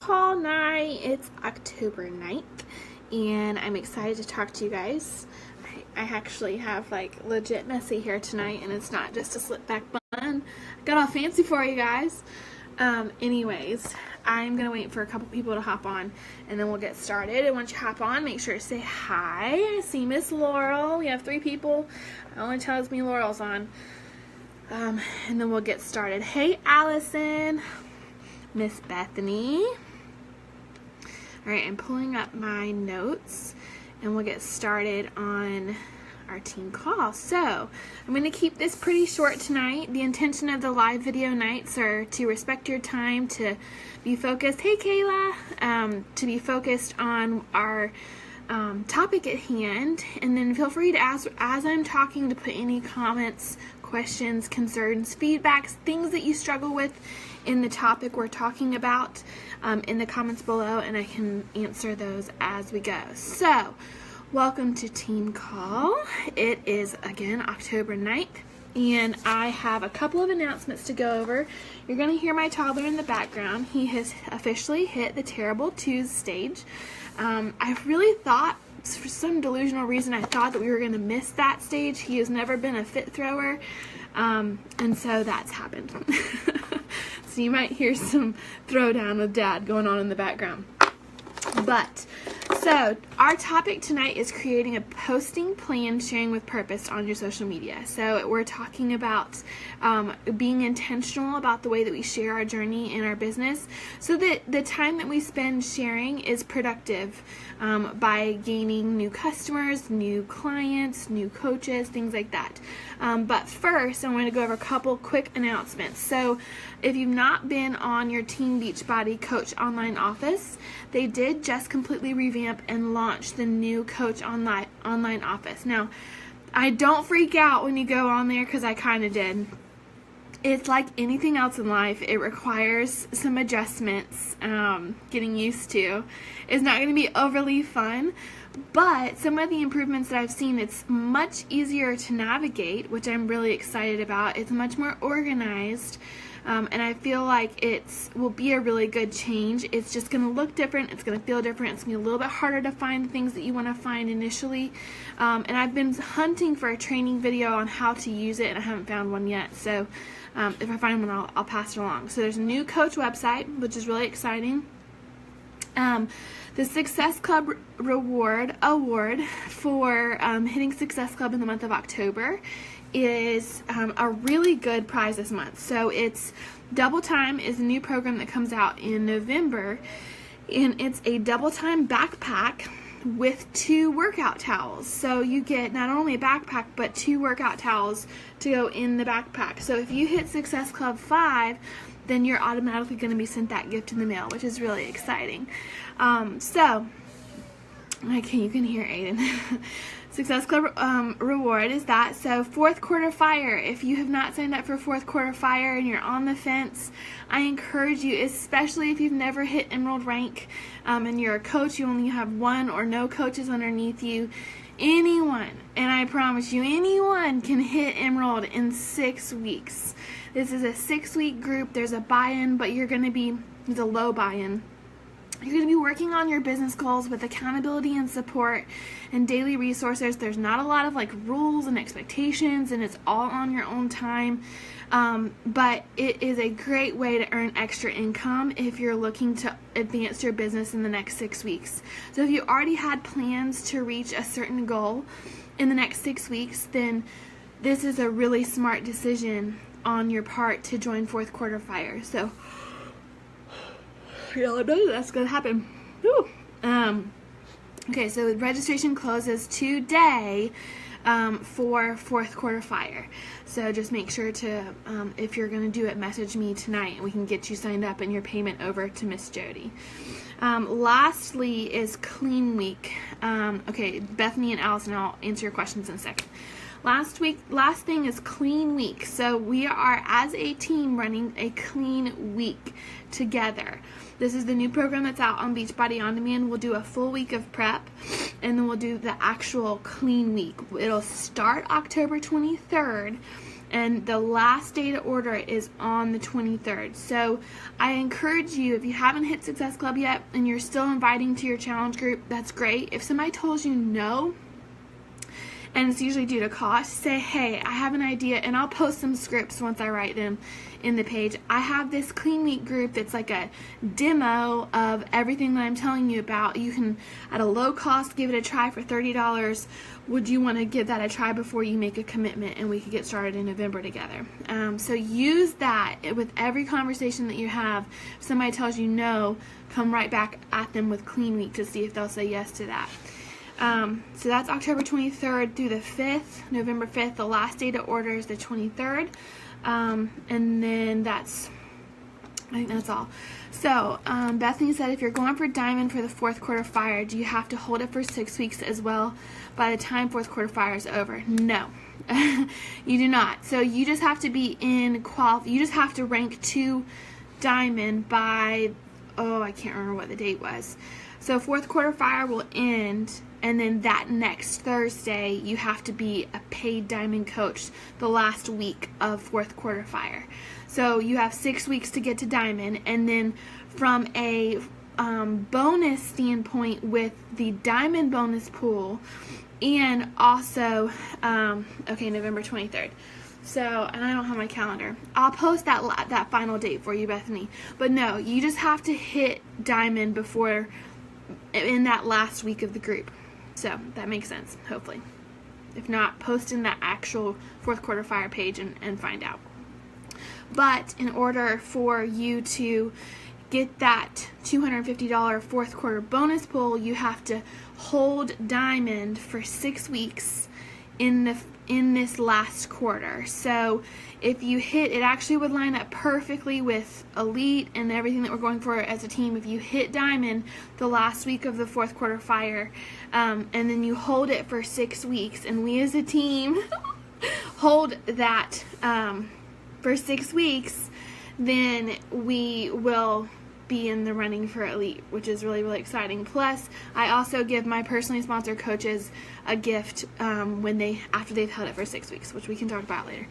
call night. It's October 9th, and I'm excited to talk to you guys. I actually have like legit messy hair tonight, and it's not just a slip back bun. I got all fancy for you guys. Anyways, I'm gonna wait for a couple people to hop on, and then we'll get started. And once you hop on, make sure to say hi. I see Miss Laurel. We have 3 people. It only tells me Laurel's on. And then we'll get started. Hey, Allison. Miss Bethany. Alright, I'm pulling up my notes, and we'll get started on our team call. So, I'm going to keep this pretty short tonight. The intention of the live video nights are to respect your time, to be focused. Hey, Kayla. To be focused on our topic at hand, and then feel free to ask as I'm talking, to put any comments, questions, concerns, feedbacks, things that you struggle with in the topic we're talking about in the comments below, and I can answer those as we go. So, welcome to Team Call. It is, again, October 9th, and I have a couple of announcements to go over. You're going to hear my toddler in the background. He has officially hit the Terrible Twos stage. I really thought, for some delusional reason, I thought that we were going to miss that stage. He has never been a fit thrower, and so that's happened. So you might hear some throwdown with Dad going on in the background. So our topic tonight is creating a posting plan sharing with purpose on your social media. So we're talking about being intentional about the way that we share our journey in our business, so that the time that we spend sharing is productive, by gaining new customers, new clients, new coaches, things like that. But first, I want to go over a couple quick announcements. So if you've not been on your Team Beachbody Coach online office, they did just completely revamp and launch the new Coach online office. Now, I don't freak out when you go on there, because I kind of did. It's like anything else in life. It requires some adjustments, getting used to. It's not going to be overly fun, but some of the improvements that I've seen, it's much easier to navigate, which I'm really excited about. It's much more organized, and I feel like it will be a really good change. It's just going to look different. It's going to feel different. It's going to be a little bit harder to find the things that you want to find initially, and I've been hunting for a training video on how to use it, and I haven't found one yet. So if I find one, I'll pass it along. So there's a new Coach website, which is really exciting. The Success Club Award for hitting Success Club in the month of October is a really good prize this month. So it's Double Time is a new program that comes out in November, and it's a Double Time backpack with 2 workout towels. So you get not only a backpack, but 2 workout towels to go in the backpack. So if you hit Success Club 5, then you're automatically going to be sent that gift in the mail, which is really exciting. You can hear Aiden. Success Club reward is that. So 4th Quarter Fire. If you have not signed up for 4th Quarter Fire and you're on the fence, I encourage you, especially if you've never hit Emerald rank, and you're a coach, you only have 1 or no coaches underneath you. Anyone, and I promise you, anyone can hit Emerald in 6 weeks. This is a 6-week group. There's a buy-in, but there's a low buy-in. You're going to be working on your business goals with accountability and support and daily resources. There's not a lot of rules and expectations, and it's all on your own time. But it is a great way to earn extra income if you're looking to advance your business in the next 6 weeks. So if you already had plans to reach a certain goal in the next 6 weeks, then this is a really smart decision on your part to join 4th Quarter Fire. So I know that's going to happen. Woo. Okay, so registration closes today for 4th Quarter Fire. So just make sure to, if you're going to do it, message me tonight, and we can get you signed up and your payment over to Miss Jody. Lastly is Clean Week. Okay, Bethany and Allison, I'll answer your questions in a second. Last thing is Clean Week. So we are, as a team, running a Clean Week together. This is the new program that's out on Beachbody On Demand. We'll do a full week of prep, and then we'll do the actual Clean Week. It'll start October 23rd, And the last day to order is on the 23rd. So I encourage you, if you haven't hit Success Club yet and you're still inviting to your challenge group, that's great. If somebody tells you no, and it's usually due to cost, say, hey, I have an idea, and I'll post some scripts once I write them in the page. I have this Clean Week group that's like a demo of everything that I'm telling you about. You can, at a low cost, give it a try for $30. Would you want to give that a try before you make a commitment, and we could get started in November together? So use that with every conversation that you have. If somebody tells you no, come right back at them with Clean Week to see if they'll say yes to that. So that's October 23rd through the 5th, November 5th. The last day to order is the 23rd. And then I think that's all. So, Bethany said, if you're going for Diamond for the fourth quarter fire, do you have to hold it for 6 weeks as well by the time fourth quarter fire is over? No, you do not. So you just have to be you just have to rank 2 Diamond by, I can't remember what the date was. So fourth quarter fire will end, and then that next Thursday, you have to be a paid Diamond coach the last week of fourth quarter fire. So you have 6 weeks to get to Diamond, and then from a bonus standpoint with the Diamond bonus pool, and also, November 23rd. So, and I don't have my calendar. I'll post that final date for you, Bethany. But no, you just have to hit Diamond in that last week of the group. So that makes sense, hopefully. If not, post in that actual fourth quarter fire page and find out. But in order for you to get that $250 fourth quarter bonus pool, you have to hold Diamond for 6 weeks in this last quarter. So if you hit, it actually would line up perfectly with Elite and everything that we're going for as a team. If you hit Diamond the last week of the fourth quarter fire, and then you hold it for 6 weeks, and we as a team hold that for 6 weeks, then we will be in the running for Elite, which is really, really exciting. Plus, I also give my personally sponsored coaches a gift after they've held it for 6 weeks, which we can talk about later.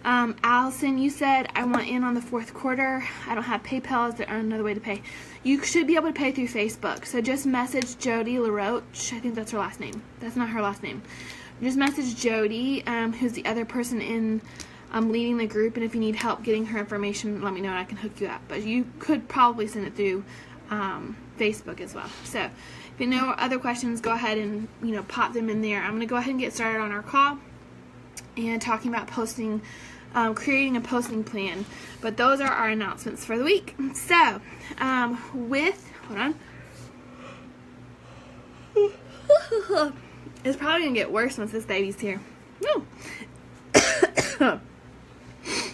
Allison, you said, I want in on the fourth quarter. I don't have PayPal. Is there another way to pay? You should be able to pay through Facebook. So just message Jody LaRoche. I think that's her last name. That's not her last name. Just message Jody, who's the other person in leading the group, and if you need help getting her information, let me know and I can hook you up. But you could probably send it through Facebook as well. So if you know other questions, go ahead and pop them in there. I'm going to go ahead and get started on our call and talking about creating a posting plan. But those are our announcements for the week. So hold on. It's probably going to get worse once this baby's here.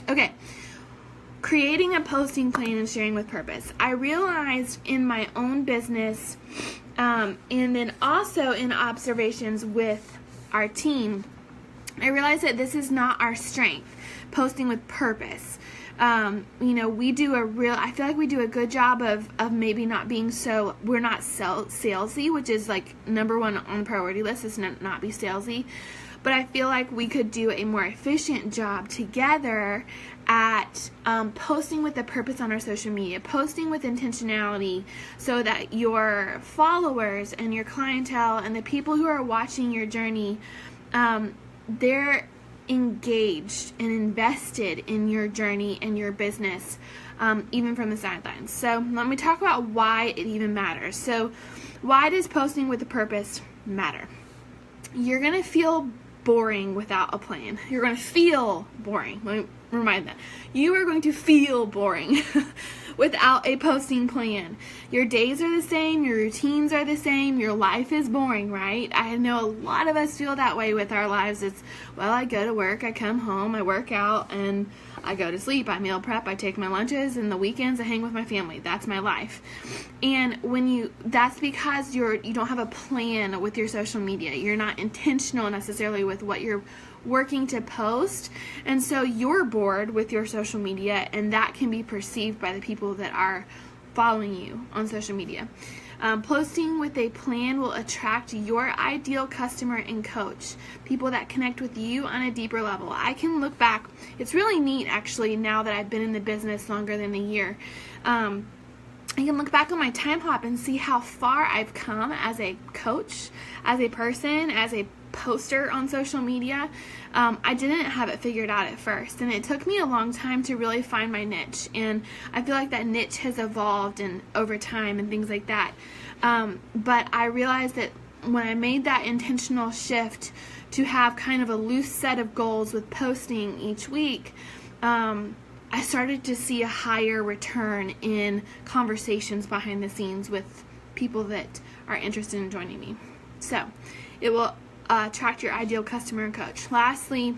Okay, creating a posting plan and sharing with purpose. I realized in my own business, and then also in observations with our team, I realized that this is not our strength, posting with purpose. I feel like we do a good job of maybe not being we're not salesy, which is like number one on the priority list, is not be salesy. But I feel like we could do a more efficient job together at posting with a purpose on our social media, posting with intentionality, so that your followers and your clientele and the people who are watching your journey, they're engaged and invested in your journey and your business, even from the sidelines. So let me talk about why it even matters. So why does posting with a purpose matter? You're going to feel boring without a plan. You're going to feel boring. Let me remind that. You are going to feel boring without a posting plan. Your days are the same. Your routines are the same. Your life is boring, right? I know a lot of us feel that way with our lives. It's, I go to work, I come home, I work out, and I go to sleep. I meal prep, I take my lunches, and the weekends I hang with my family. That's my life. And that's because you don't have a plan with your social media. You're not intentional necessarily with what you're working to post, and so you're bored with your social media, and that can be perceived by the people that are following you on social media. Posting with a plan will attract your ideal customer and coach, people that connect with you on a deeper level. I can look back. It's really neat, actually, now that I've been in the business longer than a year. I can look back on my time hop and see how far I've come as a coach, as a person, as a poster on social media. I didn't have it figured out at first, and it took me a long time to really find my niche, and I feel like that niche has evolved and over time and things like that. But I realized that when I made that intentional shift to have kind of a loose set of goals with posting each week, I started to see a higher return in conversations behind the scenes with people that are interested in joining me. So it will attract your ideal customer and coach. Lastly,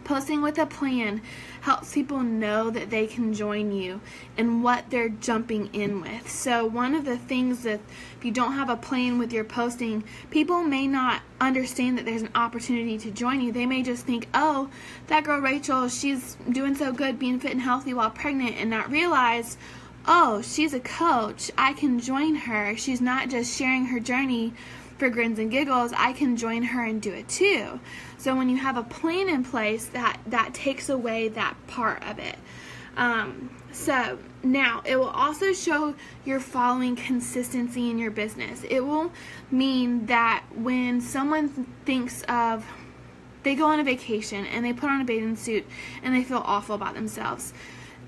posting with a plan helps people know that they can join you and what they're jumping in with. So one of the things that if you don't have a plan with your posting, people may not understand that there's an opportunity to join you. They may just think, oh, that girl Rachel, she's doing so good being fit and healthy while pregnant, and not realize, oh, she's a coach. I can join her. She's not just sharing her journey for grins and giggles. I can join her and do it too. So when you have a plan in place, that takes away that part of it. So now it will also show your following consistency in your business. It will mean that when someone thinks of, they go on a vacation and they put on a bathing suit and they feel awful about themselves,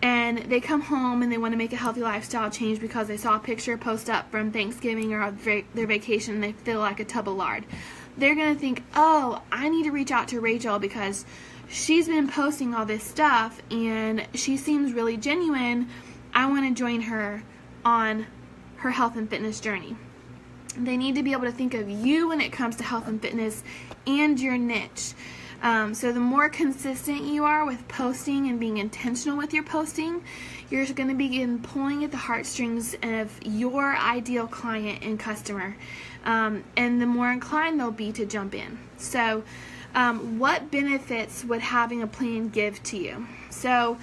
and they come home and they want to make a healthy lifestyle change because they saw a picture post up from Thanksgiving or their vacation and they feel like a tub of lard. They're going to think, oh, I need to reach out to Rachel because she's been posting all this stuff and she seems really genuine. I want to join her on her health and fitness journey. They need to be able to think of you when it comes to health and fitness and your niche. So the more consistent you are with posting and being intentional with your posting, you're going to begin pulling at the heartstrings of your ideal client and customer, and the more inclined they'll be to jump in. So what benefits would having a plan give to you? So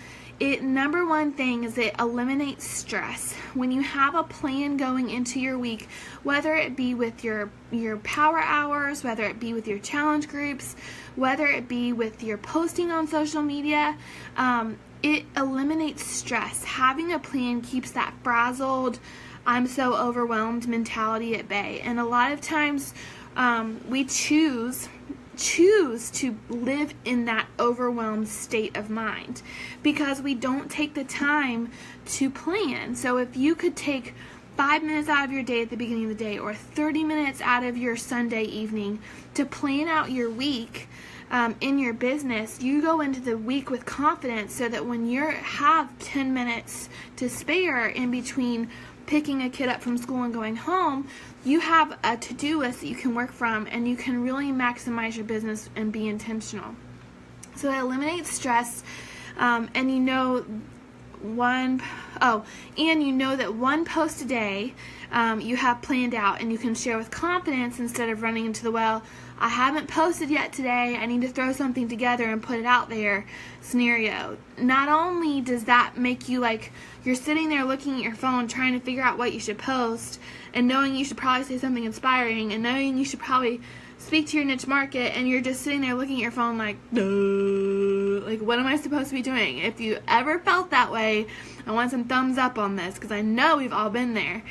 number one thing is it eliminates stress. When you have a plan going into your week, whether it be with your power hours, whether it be with your challenge groups, whether it be with your posting on social media, it eliminates stress. Having a plan keeps that frazzled, I'm so overwhelmed mentality at bay. And a lot of times we choose to live in that overwhelmed state of mind because we don't take the time to plan. So if you could take 5 minutes out of your day at the beginning of the day or 30 minutes out of your Sunday evening to plan out your week in your business, you go into the week with confidence so that when you have 10 minutes to spare in between picking a kid up from school and going home, you have a to-do list that you can work from and you can really maximize your business and be intentional. So it eliminates stress, and you know that one post a day you have planned out and you can share with confidence instead of running into the, well, I haven't posted yet today, I need to throw something together and put it out there scenario. Not only does that make you like you're sitting there looking at your phone trying to figure out what you should post and knowing you should probably say something inspiring and knowing you should probably speak to your niche market, and you're just sitting there looking at your phone like, duh, like what am I supposed to be doing? If you ever felt that way, I want some thumbs up on this because I know we've all been there.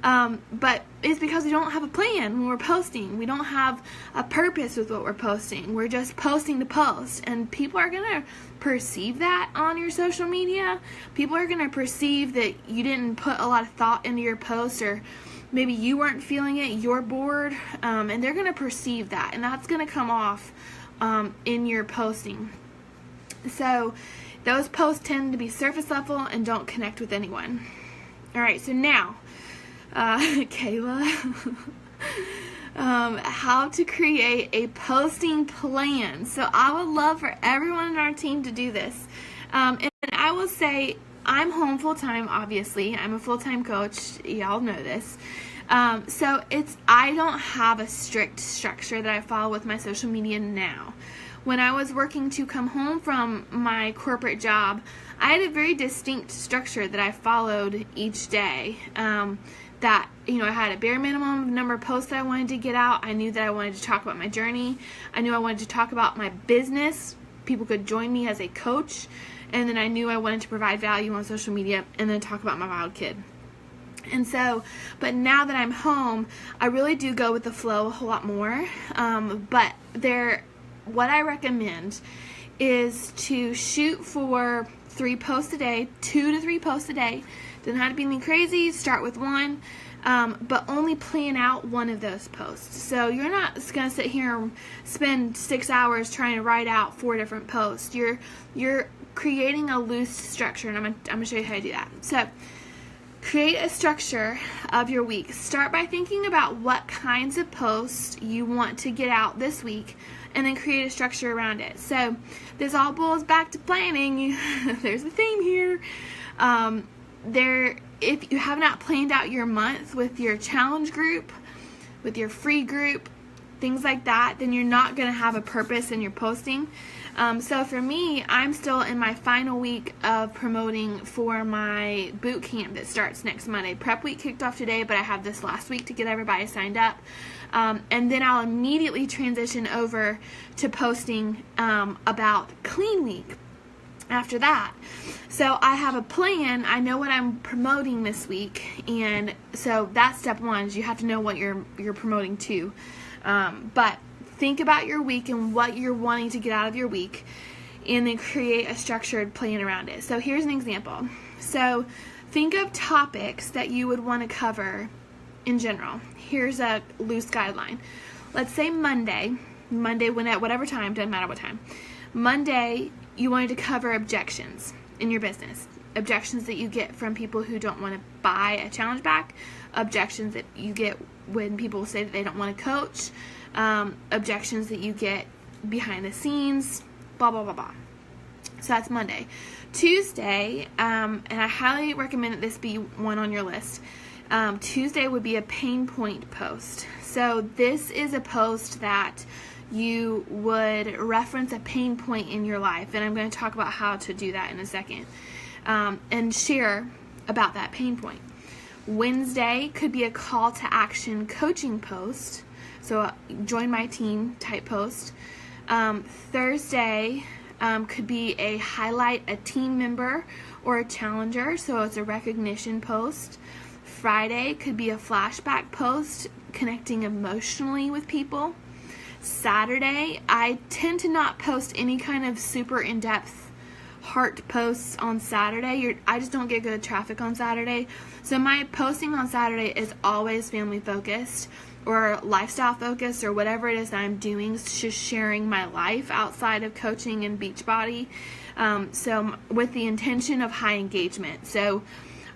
But it's because we don't have a plan when we're posting. We don't have a purpose with what we're posting. We're just posting to post. And people are going to perceive that on your social media. People are going to perceive that you didn't put a lot of thought into your post, or maybe you weren't feeling it, you're bored, and they're going to perceive that. And that's going to come off in your posting. So those posts tend to be surface level and don't connect with anyone. All right, so now, Kayla, how to create a posting plan. So I would love for everyone in our team to do this. And I will say, I'm home full-time, obviously. I'm a full-time coach. Y'all know this. So I don't have a strict structure that I follow with my social media now. When I was working to come home from my corporate job, I had a very distinct structure that I followed each day. That, I had a bare minimum number of posts that I wanted to get out. I knew that I wanted to talk about my journey. I knew I wanted to talk about my business. People could join me as a coach. And then I knew I wanted to provide value on social media and then talk about my wild kid. And so, but now that I'm home, I really do go with the flow a whole lot more. But what I recommend is to shoot for 3 posts a day, 2 to 3 posts a day. Doesn't have to be anything crazy. Start with 1, but only plan out one of those posts. So you're not going to sit here and spend 6 hours trying to write out 4 different posts. You're creating a loose structure, and I'm going to show you how to do that. So create a structure of your week. Start by thinking about what kinds of posts you want to get out this week, and then create a structure around it. So this all boils back to planning. There's a theme here. If you have not planned out your month with your challenge group, with your free group, things like that, then you're not going to have a purpose in your posting. So for me, I'm still in my final week of promoting for my boot camp that starts next Monday. Prep week kicked off today, but I have this last week to get everybody signed up. And then I'll immediately transition over to posting about Clean Week after that. So I have a plan. I know what I'm promoting this week, and so that's step 1, is you have to know what you're promoting to. But think about your week and what you're wanting to get out of your week, and then create a structured plan around it. So here's an example. So think of topics that you would want to cover in general. Here's a loose guideline. Let's say Monday when at whatever time, doesn't matter what time. Monday, you wanted to cover objections in your business. Objections that you get from people who don't want to buy a challenge back. Objections that you get when people say that they don't want to coach. Objections that you get behind the scenes. Blah, blah, blah, blah. So that's Monday. Tuesday, and I highly recommend that this be one on your list. Tuesday would be a pain point post. So this is a post that you would reference a pain point in your life, and I'm going to talk about how to do that in a second, and share about that pain point. Wednesday could be a call to action coaching post, so join my team type post. Thursday could be a highlight a team member or a challenger, so it's a recognition post. Friday could be a flashback post connecting emotionally with people. Saturday, I tend to not post any kind of super in-depth heart posts on Saturday. I just don't get good traffic on Saturday. So my posting on Saturday is always family focused or lifestyle focused or whatever it is that I'm doing, just sharing my life outside of coaching and Beachbody. So with the intention of high engagement. So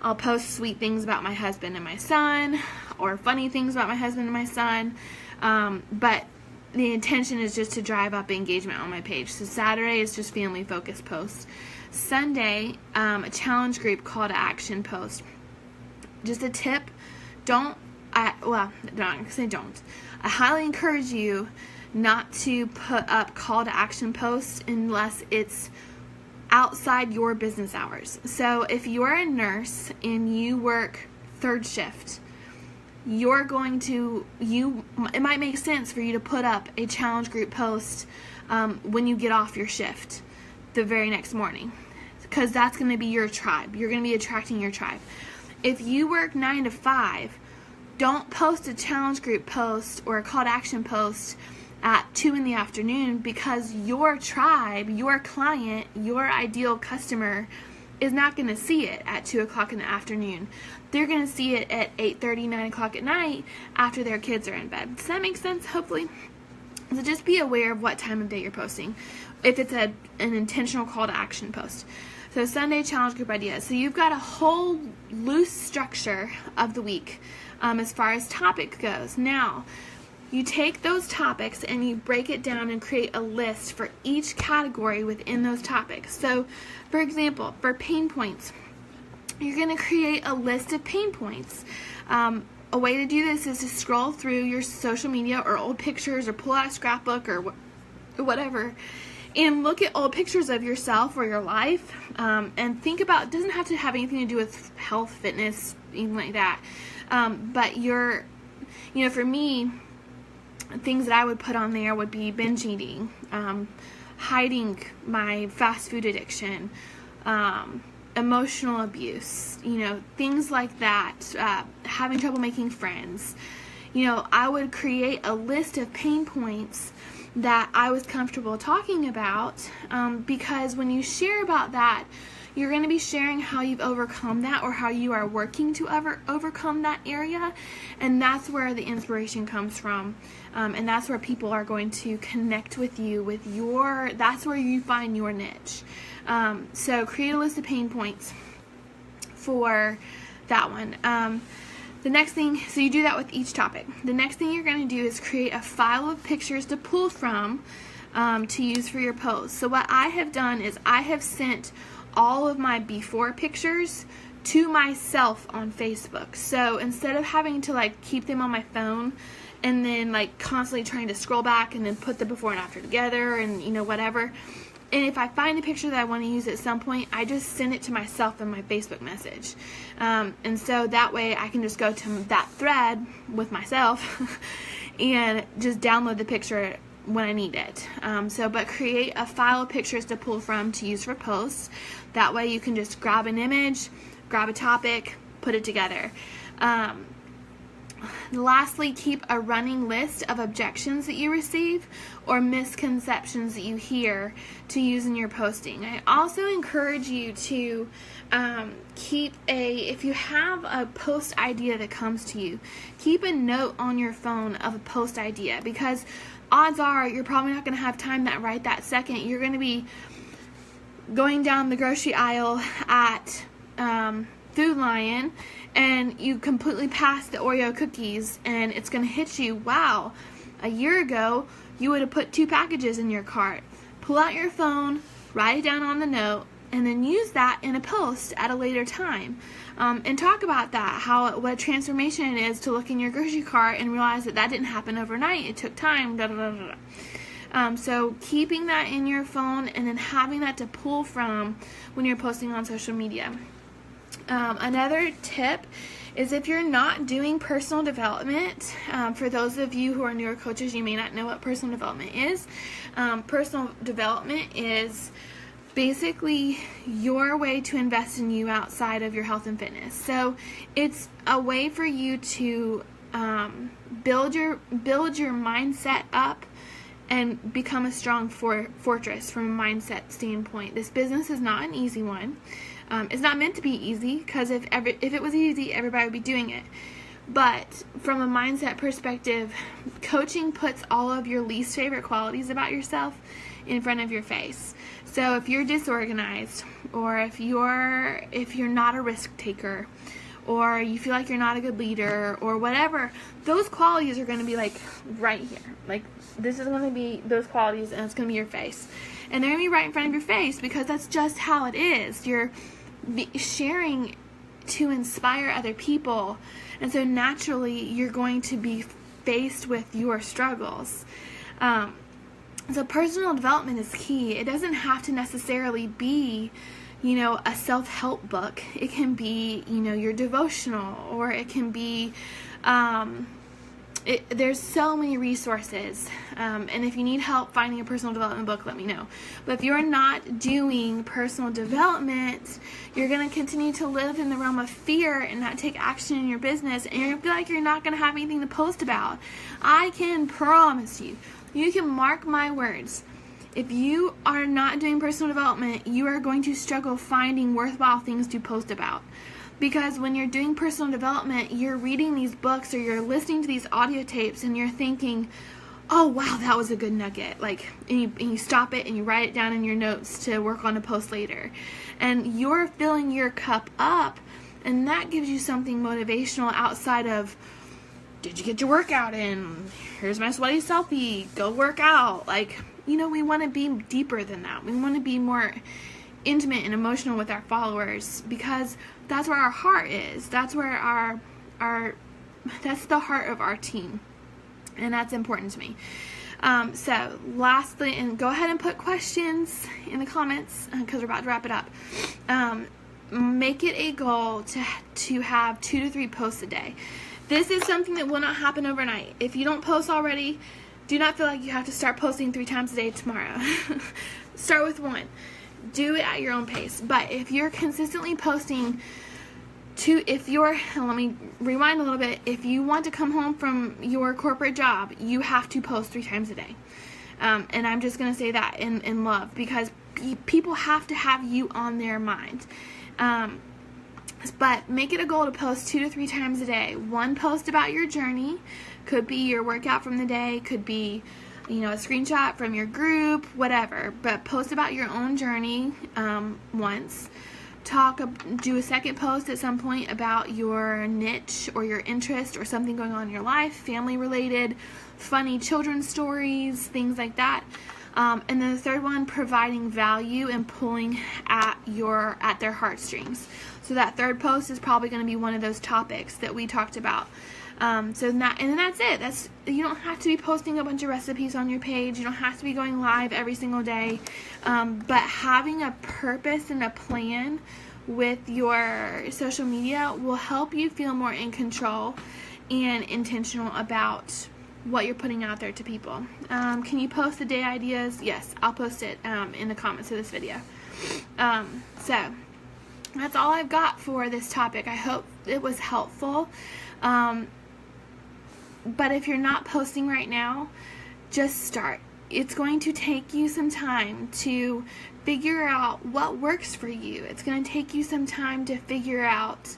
I'll post sweet things about my husband and my son, or funny things about my husband and my son, but the intention is just to drive up engagement on my page. So Saturday is just family focused posts. Sunday, a challenge group call to action post. Just a tip, I highly encourage you not to put up call to action posts unless it's outside your business hours. So if you're a nurse and you work 3rd shift, it might make sense for you to put up a challenge group post when you get off your shift the very next morning, because that's going to be your tribe. You're going to be attracting your tribe. If you work 9 to 5, don't post a challenge group post or a call to action post at 2 in the afternoon, because your tribe, your client, your ideal customer is not going to see it at 2 o'clock in the afternoon. They're going to see it at 8:30, 9 o'clock at night after their kids are in bed. Does that make sense? Hopefully. So just be aware of what time of day you're posting if it's an intentional call to action post. So Sunday, challenge group ideas. So you've got a whole loose structure of the week as far as topic goes. Now, you take those topics and you break it down and create a list for each category within those topics. So, for example, for pain points, you're going to create a list of pain points. A way to do this is to scroll through your social media or old pictures or pull out a scrapbook or whatever, and look at old pictures of yourself or your life, and think about, it doesn't have to have anything to do with health, fitness, anything like that, but for me, things that I would put on there would be binge eating, hiding my fast food addiction, emotional abuse, things like that, having trouble making friends. I would create a list of pain points that I was comfortable talking about, because when you share about that, you're going to be sharing how you've overcome that, or how you are working to overcome that area, and that's where the inspiration comes from, and that's where people are going to connect with you that's where you find your niche. So create a list of pain points for that one. The next thing, so you do that with each topic. The next thing you're going to do is create a file of pictures to pull from, to use for your post. So what I have done is I have sent all of my before pictures to myself on Facebook. So instead of having to keep them on my phone and then constantly trying to scroll back and then put the before and after together and whatever, and if I find a picture that I want to use at some point, I just send it to myself in my Facebook message. And so that way I can just go to that thread with myself and just download the picture when I need it. But create a file of pictures to pull from to use for posts. That way you can just grab an image, grab a topic, put it together. Lastly, keep a running list of objections that you receive or misconceptions that you hear to use in your posting. I also encourage you to if you have a post idea that comes to you, keep a note on your phone of a post idea, because odds are you're probably not going to have time right that second. You're going to be going down the grocery aisle at Food Lion, and you completely pass the Oreo cookies, and it's going to hit you, wow, a year ago you would have put 2 packages in your cart. Pull out your phone, write it down on the note, and then use that in a post at a later time, and talk about that, what a transformation it is to look in your grocery cart and realize that didn't happen overnight. It took time, da da da da. So keeping that in your phone and then having that to pull from when you're posting on social media. Another tip is, if you're not doing personal development, for those of you who are newer coaches, you may not know what personal development is. Personal development is basically your way to invest in you outside of your health and fitness. So it's a way for you to build your mindset up and become a strong fortress from a mindset standpoint. This business is not an easy one. It's not meant to be easy, because if it was easy, everybody would be doing it. But from a mindset perspective, coaching puts all of your least favorite qualities about yourself in front of your face. So if you're disorganized, or if you're not a risk taker, or you feel like you're not a good leader, or whatever, those qualities are going to be right here. This is going to be those qualities, and it's going to be your face. And they're going to be right in front of your face, because that's just how it is. You're sharing to inspire other people, and so naturally you're going to be faced with your struggles. So personal development is key. It doesn't have to necessarily be a self-help book. It can be your devotional, or it can be there's so many resources, and if you need help finding a personal development book, let me know. But if you're not doing personal development, you're going to continue to live in the realm of fear and not take action in your business, and you're going to feel like you're not going to have anything to post about. I can promise you, you can mark my words, if you are not doing personal development, you are going to struggle finding worthwhile things to post about. Because when you're doing personal development, you're reading these books or you're listening to these audio tapes and you're thinking, oh wow, that was a good nugget. And you stop it and you write it down in your notes to work on a post later. And you're filling your cup up, and that gives you something motivational outside of, did you get your workout in? Here's my sweaty selfie. Go work out. We want to be deeper than that. We want to be more intimate and emotional with our followers, because that's where our heart is. That's where that's the heart of our team, and that's important to me. So lastly, and go ahead and put questions in the comments because we're about to wrap it up. Make it a goal to have 2 to 3 posts a day. This is something that will not happen overnight. If you don't post already, do not feel like you have to start posting 3 times a day tomorrow. Start with 1. Do it at your own pace. But if you're consistently posting let me rewind a little bit. If you want to come home from your corporate job, you have to post 3 times a day. And I'm just going to say that in love, because people have to have you on their mind. But make it a goal to post 2 to 3 times a day. 1 post about your journey. Could be your workout from the day. Could be, a screenshot from your group, whatever. But post about your own journey once. Do a second post at some point about your niche or your interest or something going on in your life, family related, funny children's stories, things like that. And then the third one, providing value and pulling at their heartstrings. So that third post is probably going to be one of those topics that we talked about. And then that's it. You don't have to be posting a bunch of recipes on your page. You don't have to be going live every single day. But having a purpose and a plan with your social media will help you feel more in control and intentional about what you're putting out there to people. Can you post the day ideas? Yes, I'll post it in the comments of this video. So that's all I've got for this topic. I hope it was helpful. But if you're not posting right now, just start. It's going to take you some time to figure out what works for you. It's going to take you some time to figure out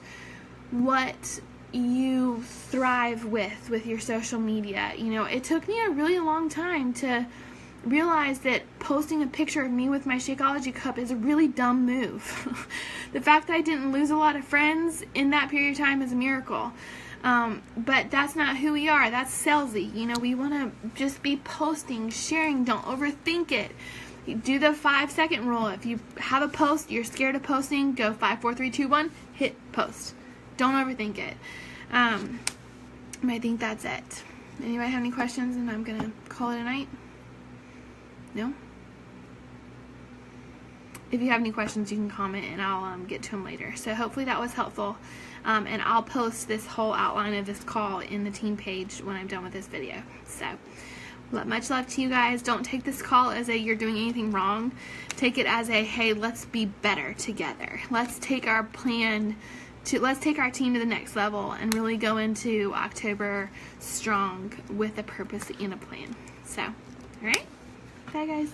what you thrive with your social media. It took me a really long time to realize that posting a picture of me with my Shakeology cup is a really dumb move. The fact that I didn't lose a lot of friends in that period of time is a miracle. But that's not who we are. That's salesy. We want to just be posting, sharing. Don't overthink it. Do the 5-second rule. If you have a post, you're scared of posting, go 5, 4, 3, 2, 1, hit post. Don't overthink it. I think that's it. Anybody have any questions? And I'm going to call it a night. No? If you have any questions, you can comment and I'll get to them later. So hopefully that was helpful. And I'll post this whole outline of this call in the team page when I'm done with this video. So much love to you guys. Don't take this call as you're doing anything wrong. Take it as hey, let's be better together. Let's take our team to the next level and really go into October strong with a purpose and a plan. So, all right. Bye, guys.